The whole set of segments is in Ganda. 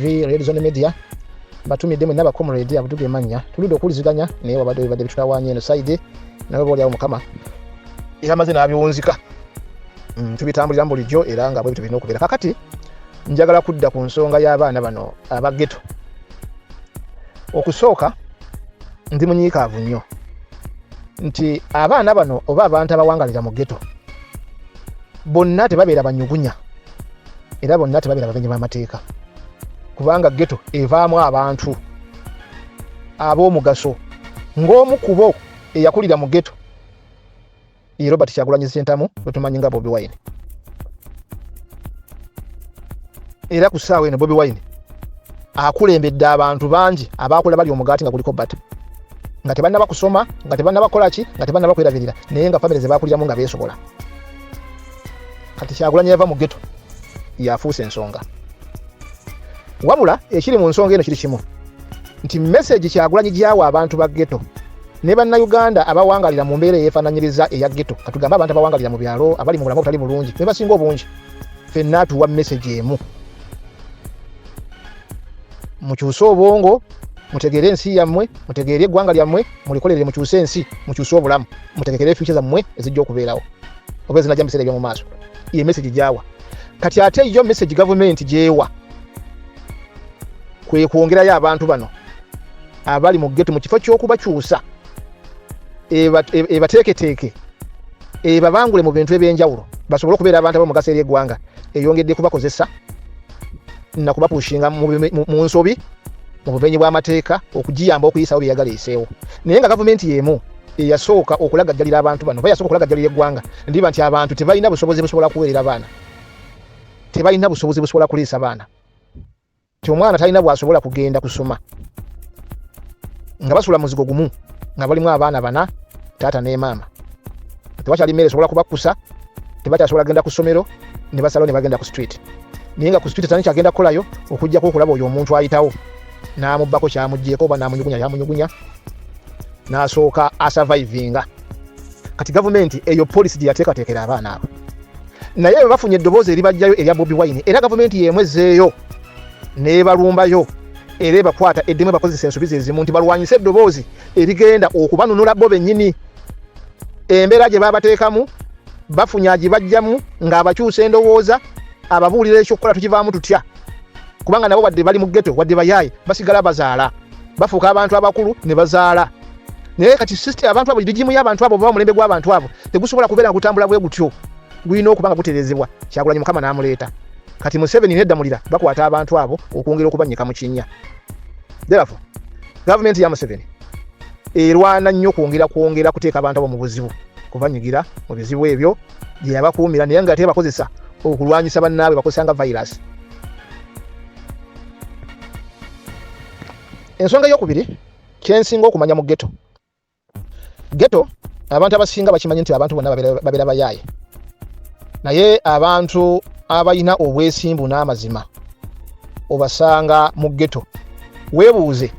TV Red Zone Media batumidde mwenna bakomredi abutuge manya tulidde okuliziganya naye wabadde bitulawanye eno side nawe boli awo mukama era mazina abiwunzika tubitambulira bulijjo era nga bwe bitubina okubeera kakati njagala kudda ku nsonga y'abaana bano abageto okusooka ndi munyiikaavu nnyo nti abaana bano oba abantu abawangalira mu geto bonna tebabeera banyugunya era bonna tebabeera babenyi b'amateeka kubanga geto evaamu abantu ab'omugaso ng'omu ku bo eyakulira mu geto ye Robert Kyagulanyi Ssentamu tumanyi nga Bobi Wine era ku ssaawa eno Bobi Wine akulembedde abantu bangi abaakola bali omugaati nga kuliko bata nga tebannaba kusoma nga tebannaba kola ki nga tebannaba kwerabirira naye nga famire ze baakuliramu nga beesobola kati Kyagulanyi yava mu geto yafuuse ensonga wabula ekiri mu nsonga eno kiri kimu nti message Kyagulanyi gyawa abantu ba geto ne bannayuganda abawangalira mu mbeera eyeefaananyiriza eya geto katugamba abantu abawangalira mu byalo abali mu bulamu obutali bulungi ne basinga obungi ffenna atuwa message emu mukyuse obwongo mutegeere ensi yammwe mutegeere eggwanga lyammwe mulikolerere mukyuse ensi mukyuse obulamu mutegekere future zammwe ezijja okubeerawo oba ezinajja mu biseera eby'omu maaso ye message gyawa kati ate yo message government gyewa kwe kwongerayo abantu bano abali mu geto mu kifo ky'okubakyusa ebateeketeeke ebabangule mu bintu ebyenjawulo basobole okubeera abantu ab'omugaso eri eggwanga eyongedde kubakozesa na kubapushinga mu nsobi mu bubenyi bw'amateeka okugiyamba okuyisawo byeyagala eyiseewo naye nga gavumenti y'emu eyasooka okulagajjalira abantu bano bayasooka okulagajjalira eggwanga ndiba nti abantu tebalina busobozi busobola kuweerera baana tebalina busobozi busobola kuliisa baana ti omwana talina bwasobola kugenda kusoma nga basula muzigo gumu nga balimu abaana bana taata ne maama tebakyali mmere esobola kubakusa tebakyasobola kugenda ku ssomero ne basalawo ne bagenda ku street naye nga ku street tani kyagenda kukolayo okujjako okulaba oyo omuntu ayitawo n'amubbako kyamugyeko oba n'amunyugunya yamunyugunya n'asooka asurvivinga kati gavumenti eyo policy gye yateekateekera abaana abo naye bwe bafunye eddoboozi eribajjayo erya Bobi Wine era gavumenti yemwezeeyo n'ebalumbayo era ebakwata eddemu ebakozesa ensobi ezimu nti balwanyise eddoboozi erigenda okubanunula bo bennyini embeera gye baabateekamu bafunya agibajjamu ng'abakyusa endowooza ababuulira ekyokukola tukivaamu tutya kubanga nabo wadde bali mu geto wadde bayaaye basigala bazaala bafuuka abantu abakulu ne bazaala naye kati system abantu abo ligimu y'abantu abo oba omulembe gw'abantu abo tegusobola kubeera nga gutambula bwe gutyo gulina okuba nga gutereezebwa Kyagulanyi Mukama n'amuleeta kati Museveni neddamulira bakwata abantu abo okwongera okubanyika mu kinnya therefore gavumenti ya Museveni erwana nnyo kwongera kuteeka abantu abo mu buzibu kubanyigira mu bizibu ebyo gye yabakuumira naye nga tebakozesa okulwanyisa bannaabwe bakozesa nga virus. Ensonga y'okubiri kyensinga okumanya mu geto abantu abasinga bakimanyi nti abantu bonna babeera bayaaye naye abantu abalina obwesimbu n'amazima obasanga mu geto weebuuze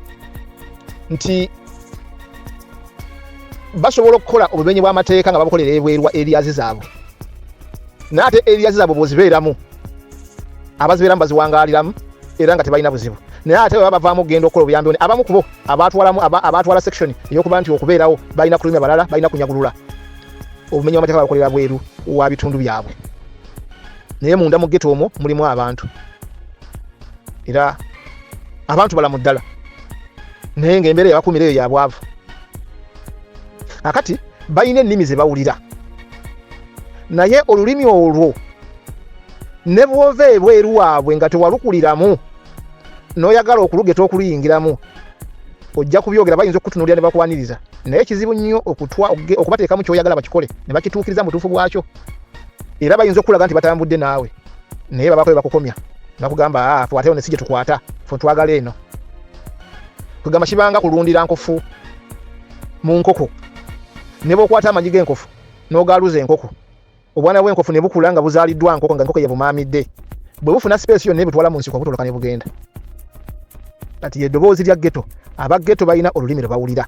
nti basobola okukola obubenyi bw'amateeka nga babukolera ebwerwa eriyazi zaabwe naye ate eriyazi zaabwe bwozibeeramu abazibeeramu baziwangaaliramu era nga tebalina buzibu naye ate baba bavaamu okugenda okukola obuyambi one abamu kubo abaatwala section ey'okuba nti okubeerawo balina kulumya balala balina kunyagulula obumenyi bw'amateeka babukolera bweru wa bitundu byabwe naye munda mu geto omwo mulimu abantu era abantu balamu ddala naye ng'embeera yabakuumira eyo ya bwavu akati balina ennimi ze bawulira naye olulimi olwo ne bw'ova ebweru waabwe nga tewalukuliramu n'oyagala okulugeta okuluyingiramu ojja kubyogera bayinza okutunuulira ne bakuwaniriza naye kizibu nnyo okubateekamu ky'oyagala bakikole ne bakituukiriza mu butuufu bwakyo era bayinza okulaga nti batambudde naawe naye babako bakukomya bakugamba fe ate one si gye tukwata fe twagala eno kugamba kibanga kulundira nkofu mu nkoko ne bw'okwata amanyi g'enkofu n'ogaaluza enkoko obwana bw'enkofu ne bukula nga buzaaliddwa nkoko nga enkoko ye bumaamidde bwe bufuna space yonna ebutwala mu nsiko butoloka ne bugenda kati eddoboozi lya geto abageto balina olulimi lwe bawulira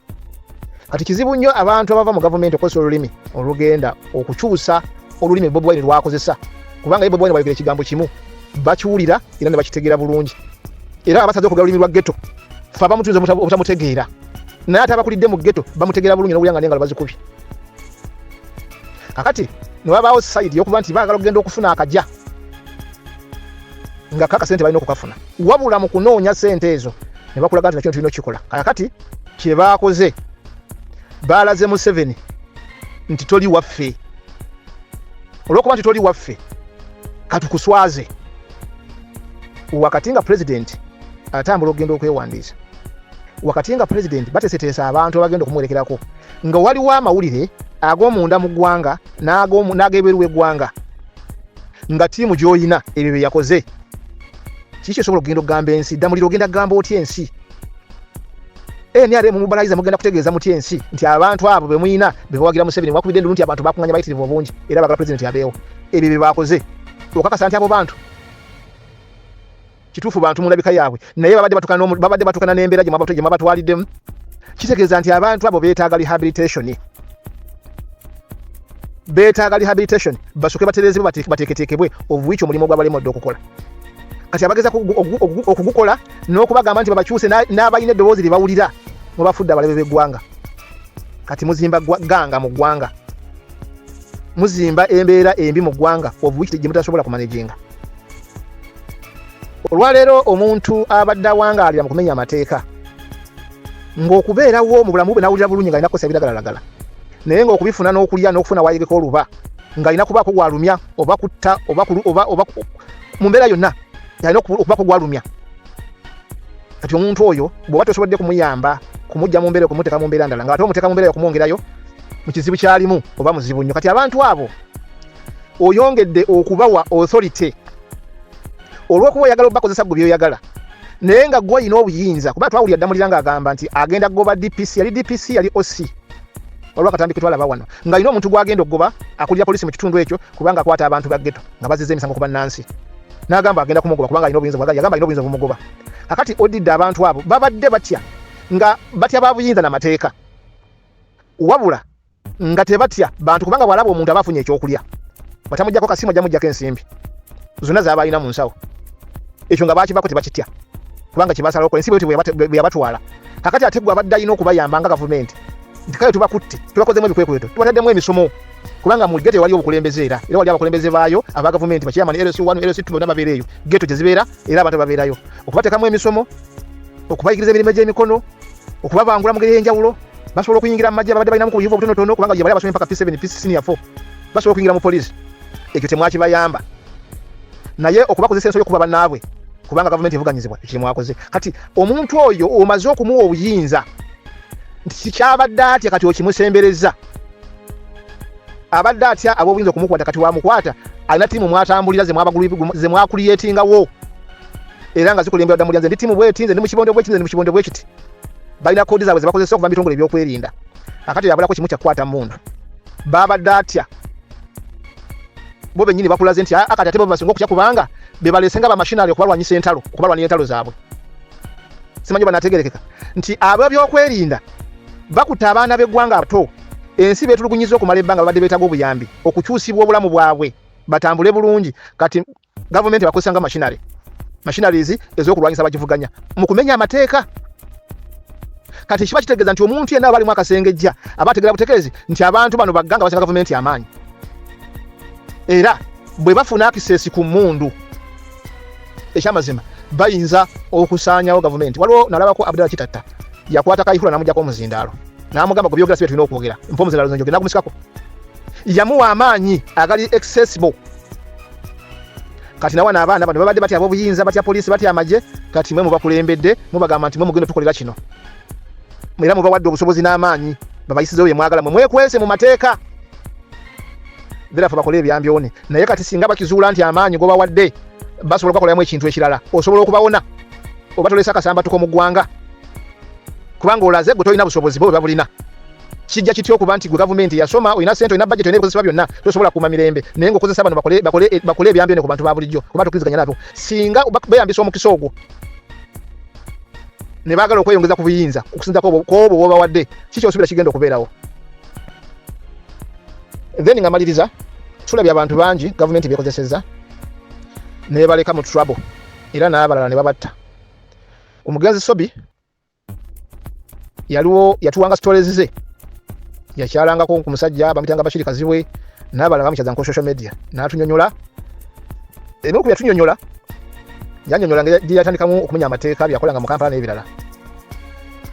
kati kizibu nnyo abantu abava mu gavumenti okozesa olulimi olugenda okukyusa olulimi Bobi Wine lwakozesa kubanga ye Bobi Wine bayogera ekigambo kimu bakiwulira era ne bakitegeera bulungi era abasaze okugala olulimi lwa ghetto fa bamutunze obutamutegeera naye ate abakulidde mu ghetto bamutegeera bulungi n'okulyanga n'engalo bazikubye. Kakati ne wabaawo side y'okuba nti baagala okugenda okufuna akajja nga kaka sente balina okukafuna, wabula mu kunoonya sente ezo ne bakulaga nti nakyo tulina okikola. Kakati kye baakoze baalaze Museveni nti toli waffe, olw'okuba nti toli waffe katukuswaze. Wakati nga president atambula okugenda okwewandiisa, wakati nga president bateeseteesa abantu abagenda okumwerekerako, nga waliwo amawulire ag'omunda mu ggwanga n'ag'ebweru w'eggwanga nga ttiimu gy'oyina ebyo bye yakoze. Kiki osobola okugenda okugamba ensi? Ddamuliro ogenda kugamba otya ensi? NRM mubalayiza mugenda kutegeeza mutya ensi nti abantu abo be muyina be bawagira Museveni wakubidde nti abantu bakunganya bayitirivu obungi era bagala president yabeewo. Ebyo bye bakoze okakasa nti abo bantu kituufu bantu mu ndabika yaabwe, naye babadde batukana n'embeera gye mwabatwaliddemu. Kitegeeza nti abantu abo beetaaga rehabilitation, basooke batereezebwe bateeketeekebwe obuwiki omulimu gw'abalemodde okukola. Kati abageza okugukola n'okubagamba nti babakyuse n'abalina eddoboozi lye bawulira mubafudde abalabe b'eggwanga. Kati muzimba ganga mu ggwanga, muzimba embeera embi mu ggwanga obuwiki gye mutasobola kumanaginga. Olwaleero omuntu abadde awangaalira mu kumenya amateeka ng'okubeerawo mu bulamu bwe n'awulira bulungi ng'alina kukosa ebiragalalagala, naye ng'okubifuna n'okulya n'okufuna waayegeka oluba ng'alina kubaako gwalumya oba kutta oba mu mbeera yonna yalina okubaako gwalumya. Kati omuntu oyo bw'oba tosobodde kumuyamba kumujja mu mbeera okumuteeka mu mbeera ndala ng'ate omuteeka mu mbeera okumwongerayo mu kizibu kyalimu oba muzibu nnyo. Kati abantu abo oyongedde okubawa authority olw'okuba oyagala obakozesa gwe byoyagala, naye nga gwe olina obuyinza. Kuba twawulira Ddamulira ng'agamba nti agenda kugoba DPC, yali DPC yali OC olw'akatambi ke twalaba wano, ng'alina omuntu gw'agenda okugoba akulira polisi mu kitundu ekyo kubanga akwata abantu ba ghetto nga bazizza emisango ku bannansi, n'agamba agenda kumugoba kubanga alina obuyinza bwagala, yagamba alina obuyinza bumugoba. Kakati odidde abantu abo babadde batya nga batya babuyinza n'amateeka, wabula nga tebatya bantu kubanga bw'alaba omuntu aba afunye ekyokulya batamugyako kasimu ajja mugyako ensimbi zonna z'abalina mu nsawo. Ekyo nga bakivako tebakitya kubanga kibasala okola ensi bwe yabatwala. Kakati ate gwe abadde alina okubayamba nga gavumenti nti kale tubakutte tubakozemu ebikwekweto tubataddemu emisomo kubanga mu geto wali obukulembeze era wali abakulembeze baayo aba gavumenti bakiyamani LC1 LC2 bonna babeereeyo geto gye zibeera era abantu babeerayo okubateekamu emisomo, okubayigiriza emirimu egy'emikono, okubabangula mu ngeri ey'enjawulo. Basobola okuyingira mu magye abadde balinamu ku buyuvu obutonotono kubanga gye bali abasomye mpaka P7 P4 basobola okuyingira mu polisi. Ekyo temwakibayamba, naye okubakozesa ensonga okuba bannaabwe kubanga gavumenti evuganyizibwa ekyo mwakoze. Kati omuntu oyo omaze okumuwa obuyinza nti kikyabadde atya kati okimusembereza, abadde atya ab'obuyinza okumukwata. Kati wamukwata alina ttiimu mwatambulira ze mwakuliyetingawo era nga zikulembera Ddamulira nze ndi ttiimu bwetinze ndi mu kibondo bwekinze ndi mu kibondo bwekiti, balina koodi zaabwe ze bakozesa okuva mu bitongole ebyokwerinda. Kakati yabulako kimu kyakukwata mundu babadde atya bo bennyini bakulaze nti akati ate bo basinga okutya kubanga be balesenga ba machinery okubalwanyisa entalo, okubalwanyisa entalo zaabwe. Simanyi banategerekeka nti abo byokwerinda bakuta abaana b'eggwanga abato, ensi beetulugunyiza okumala ebbanga babadde beetaaga obuyambi okukyusibwa obulamu bwabwe batambule bulungi. Kati gavumenti bakozesa nga machineries ez'okulwanyisa bagivuganya mu kumenya amateeka. Kati kiba kitegeeza nti omuntu yenna abalimu akasengejja abategeera butegeezi nti abantu bano bagganga basinga gavumenti amaanyi, era bwe bafuna access ku mundu ekyamazima bayinza okusaanyawo gavumenti. Waliwo nalabako Abdallah Kitatta yakwata Kayihura namugyako omuzindaalo n'amugamba gobyogera si bye tulina okwogera mpa omuzindaalo nze njogera nakumusikako, yamuwa amaanyi agali accessible. Kati nawana abaana bano babadde batya ab'obuyinza batya poliisi batya amagye, kati mwe mubakulembedde mubagamba nti mwe mugenda tukolera kino era mubawadde obusobozi n'amaanyi babayisizewo bye mwagala, mwe mwekwese mu mateeka berafu bakole ebyambyone. Naye kati singa bakizuula nti amaanyi gobawadde basobola okukolamu ekintu ekirala, osobola okubawona oba tolesa akasamba tuko mu ggwanga kubanga olaze gwe tolina busobozi bwe babulina. Kijja kityo okuba nti gwe gavumenti yasoma, olina ssente, olina budget, olina ebikozesebwa byonna, tosobola kuuma mirembe, naye ng'okozesa bano bakole ebyambyone ku bantu ba bulijjo kuba tukkiriziganya nabo. Singa beeyambisa omukisa ogwo ne baagala okweyongeza ku buyinza okusinza kw'obwo bw'obawadde, kiki osubira kigenda okubeerawo. Then nga maliriza, tulabye abantu bangi gavumenti beekozesezza ne baleka mu trouble era n'abalala ne babatta. omugenzi Sobi yaliwo yatuwanga stories ze yakyalangako ku musajja bamutanga Bashiri Kaziwe n'abalala bamuchaza ku social media n'atunyonyola enoku yatunyonyola yanyonyola ngeri yatandikamu okumenya amateeka byakolanga mu Kampala n'ebirala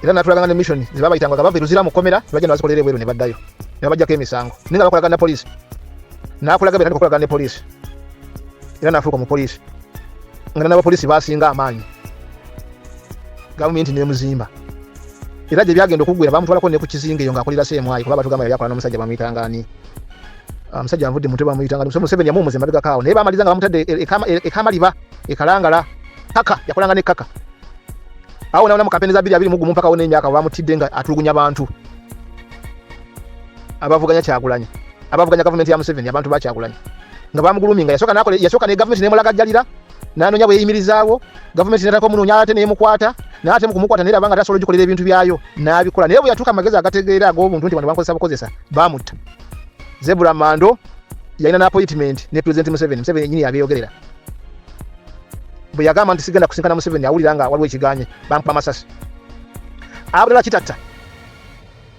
era natulaganga ne mission zibabayitanga bava iruzira mu komera bajja nabazikolera ebweru ne baddayo ne bajja kemisango ninga bakolaga na police nakulaga bera ndikolaga ne police era nafuuka mu police ngana n'aba police basinga amaanyi government ne muzimba era je byagenda okugwira bamutwalako ne ku kizinga eyo ng'akolera semwayi kuba batugamba yakola n'omusajja bamuyitangani omusajja amvudde mutwe bamuyitangani Museveni yamumuze mabega kawo naye bamaliza nga bamutadde ekamaliba ekalangala kaka yakolanga ne kaka awo naona mu kampeni za 2021 mpaka wone emyaka bamutidde nga atulugunya abantu abavuganya Kyagulanyi abavuganya government ya Museveni abantu ba Kyagulanyi nga bamuguluminga yasoka ne government ne mulaga jalira nanonya bwe yimirizaawo government netako munonya ate ne mukwata n'ate mukumukwata nera banga tasolo gikolera ebintu byayo n'abikola naye bwe yatuka amagezi agategeera ag'obuntu nti bano bankozesa bukozesa bamutta Zebra Mando yalina na appointment ne president Museveni nyini yabeyogerera bwe yagamba nti sigenda kusinkana Museveni awulira nga waliwo ekiganye bampa amasasi abulala kitatta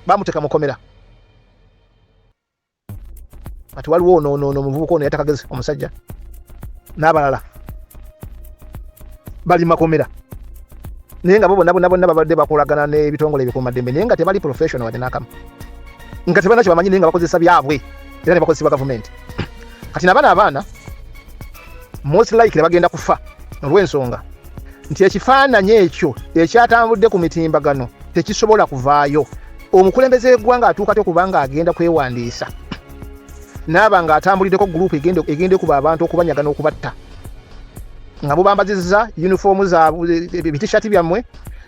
bamuteka mukomera ati waliwo no muvubuka ono yatakagezi omusajja n'abalala bali makomera naye nga bo bonna babadde bakolagana n'ebitongole ebikuumaddembe naye nga tebali professional wadde n'akamu nga tebana kye bamanyi naye nga bakozesa byabwe era ne bakozesebwa gavumenti kati nabana abaana most likely bagenda kufa olw'ensonga nti ekifaananyi ekyo ekyatambudde ku mitimbagano tekisobola kuvaayo omukulembeze w'eggwanga atuuka te okubanga agenda kwewandiisa n'aba nga atambuliddeko gurupu egende kuba abantu okubanyagana okubatta nga bubambazizza uniformu zaabwe ebitishati byammwe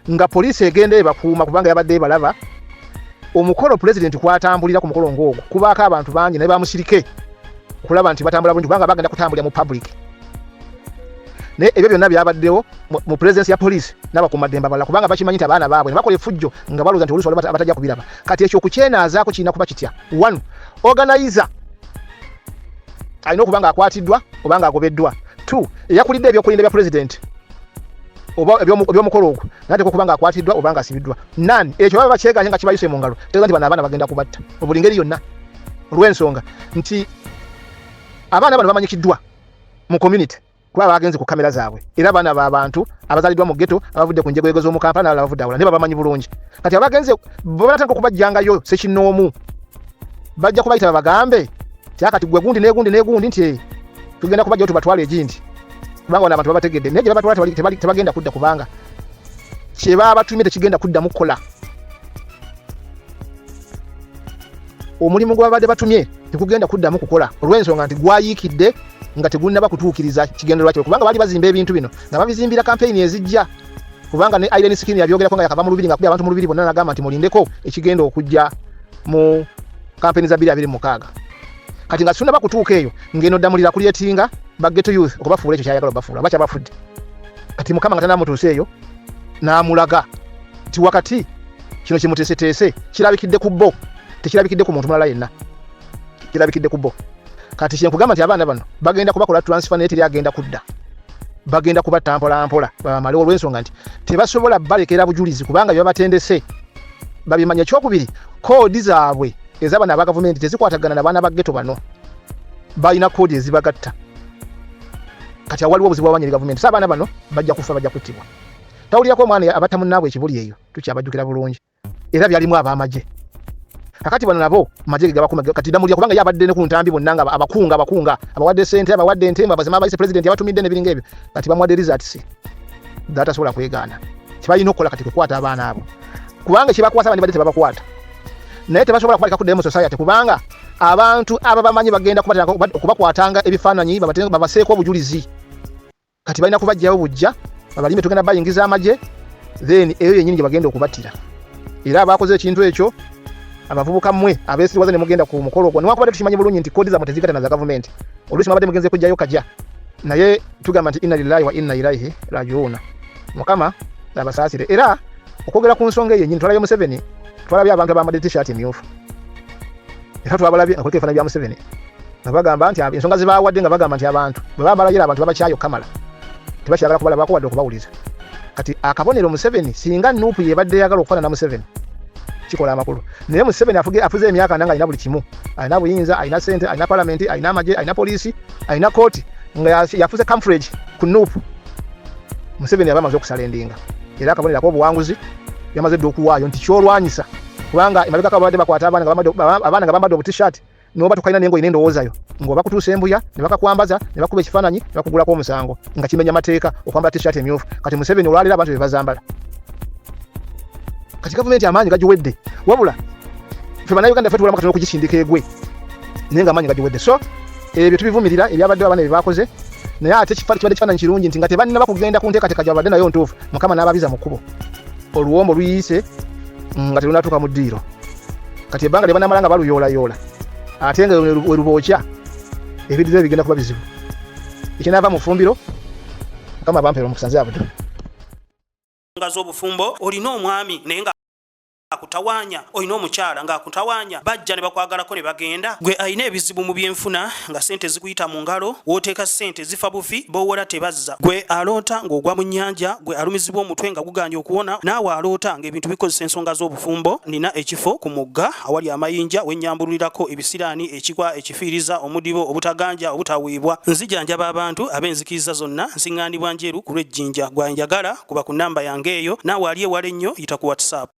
nga poliisi egenda ebakuuma kubanga yabadde ebalaba omukolo president kwatambulira ku mukolo ng'ogwo kubaako abantu bangi naye bamusirike okulaba nti batambula bulungi kubanga bagenda kutambulira mu public naye ebyo byonna byabaddewo mu presence ya poliisi n'abakuumaddembe abalala kubanga bakimanyi nti abaana baabwe ne bakola effujjo nga balooza nti oluusi abatajja kubiraba kati ekyo okukyенaazaako kirina kuba kitya 1 organizer alina okuba nga akwatiddwa oba nga agobeddwa 2 eyakulidde ebyokulinda bya president oba ebyomukolo ogwo nate kuba nga akwatiddwa oba nga asibiddwa nani ekyo baba bakyeganye nga kibayise mu ngalo tegeeza nti bano abaana bagenda kubatta obuli ngeri yonna olw'ensonga nti abaana bano bamanyikiddwa mu community kuba bagenze ku kamera zaabwe era abaana b'abantu abazaliddwa mu ghetto abavudde ku njegwego z'omu Kampala n'abalala bavudde awala ne babamanyi bulungi kati abagenze babatandika okubajjangayo sekinoomu bajja kubayita babagambe kyakati gwe gundi negundi nti tugenda kubajjayo tubatwala egindi kubanga wana abantu babategedde naye gye babatwala tebagenda kudda kubanga kye babatumye tekigenda kuddamu kukola omulimu gwe babadde batumye tekugenda kuddamu kukola olw'ensonga nti gwayiikidde nga tegulina bakutuukiriza kigendererwa kyo kubanga baali bazimba ebintu bino nga babizimbira kampeyini ezijja kubanga ne Irene Skin yabyogerako nga yakava mu lubiri nga kubya abantu mu lubiri bonna nagamba nti mulindeko ekigenda okujja mu kampeyini za 2026 kati nga sifuna bakutuuka eyo ngeno ddamulira kulyetinga baggeto youth okubafuula ekyo kyayagala bafuula bakya bafudde kati mukama nga tanamutuuse eyo n'amulaga nti wakati kino kimuteeseteese kirabikidde ku bbo tekirabikidde ku muntu mulala yenna kirabikidde ku bbo kati kyenkugamba nti abaana bano bagenda kubakola transfer naye teri agenda kudda bagenda kubatta mpola bamale olw'ensonga nti tebasobola balekera bujulizi kubanga byabatendese babimanya ekyokubiri koodi zaabwe ez'abaana aba gavumenti tezikwatagana n'abaana ba ghetto bano balina koodi ezibagatta kati awaliwo obuzibu bwabanyiri gavumenti abaana bano bajja kufa bajja kuttibwa tawulirako omwana abatta munnaabwe ekibuli eyo tukyabajjukira bulungi era byalimu ab'amagye kakati bano nabo amagye gabakuma kati ddamulira kubanga yabadde ne ku ntambi bonna nga abakunga abawadde ssente abawadde entemba abazima abayise president yabatumidde n'ebiringa ebyo kati bamuwadde results datasobola kwegaana kibalina okukola kati kukwata abaana abo kubanga kibakwasa abandi badde tebabakwata naye tebasobola kubaleka kuddayo mu society kubanga abantu aba bamanyi bagenda kubakwatanga ebifaananyi babaseeko obujulizi kati balina kubajjayo bujja babalime tugenda bayingiza amagye then eyo yennyini gye bagenda okubattira era abakoze ekintu ekyo abavubuka mmwe abeesiriwaze ne mugenda ku mukolo ogwo niwakubadde tukimanyi bulungi nti koodi zammwe tezigatana za gavumenti oluusi mwabadde mugenze kujjayo kajja naye tugamba nti inna lillahi wa inna ilaihi rajiuna mukama abasaasire era okwogera ku nsonga eyo yennyini twalayo Museveni twalabye abantu abambadde t-shirt emyufu era twabalabye akulika ebifaananyi bya Museveni nga bagamba nti ensonga zibawadde nga bagamba nti abantu bwe bambala yera abantu babakyayo kamala tebakyagala kubalabako wadde okubawuliza kati akabonero Museveni singa Nuupu yebadde yagala okukola na Museveni kikola amakulu naye Museveni afuze emyaka nanga alina buli kimu alina buyinza alina sente alina parliament alina amagye alina poliisi alina kooti nga yafuze camouflage ku Nuupu Museveni yabamaze okusala endinga era akabonero ak'obuwanguzi yamaze dde okuwaayo nti kyolwanyisa kubanga emabega kabadde bakwata abaana nga bambadde obutishaati noba tukalina nengo inendowoozayo ng'oba kutuusa embuya ne bakakwambaza ne bakuba ekifaananyi ne bakugulako omusango nga kimenya mateeka okwambala tishaati emyufu kati Museveni olwalira abantu be bazambala kati gavumenti amaanyi gagiwedde wabula ffe bannayuganda ffe tubulamu katono okugishindika egwe naye nga amaanyi gagiwedde so ebyo tubivumirira ebyabadde abaana bye bakoze naye ate kibadde kifaananyi kirungi nti nga tebannaba kugenda ku nteekateeka gyabadde nayo ntuufu Mukama n'ababiza mu kkubo oluwombo luyise nga terunatuuka mu ddiiro kati ebbanga lye banamala nga baluyoolayoola ate nga we lubookya ebiddiriro bigenda kuba bizibu ekinaava mu ffumbiro Mukama bampeera omukisa nze Abdul ngazo obufumbo olina omwami naye nga akutawanya olina omukyala nga akutawanya bajja ne bakwagalako ne bagenda gwe ayina ebizibu mu byenfuna nga sente zikuyita mu ngalo wooteeka sente zifa bufi bowola tebazza gwe aloota ng'ogwa mu nnyanja gwe alumizibwa omutwe nga guganye okuwona naawe aloota ng'ebintu bikozesa ensonga z'obufumbo nina ekifo ku mugga awali amayinja wennyambululirako ebisiraani ekigwa ekifiiriza omudibo obutaganja obutaweebwa nzijanjaba abantu ab'enzikiriza zonna nsiŋŋaanibwa njeru ku lw'ejjinja gwanjagala kuba ku nnamba yange eyo naawe ali ewala ennyo yita ku WhatsApp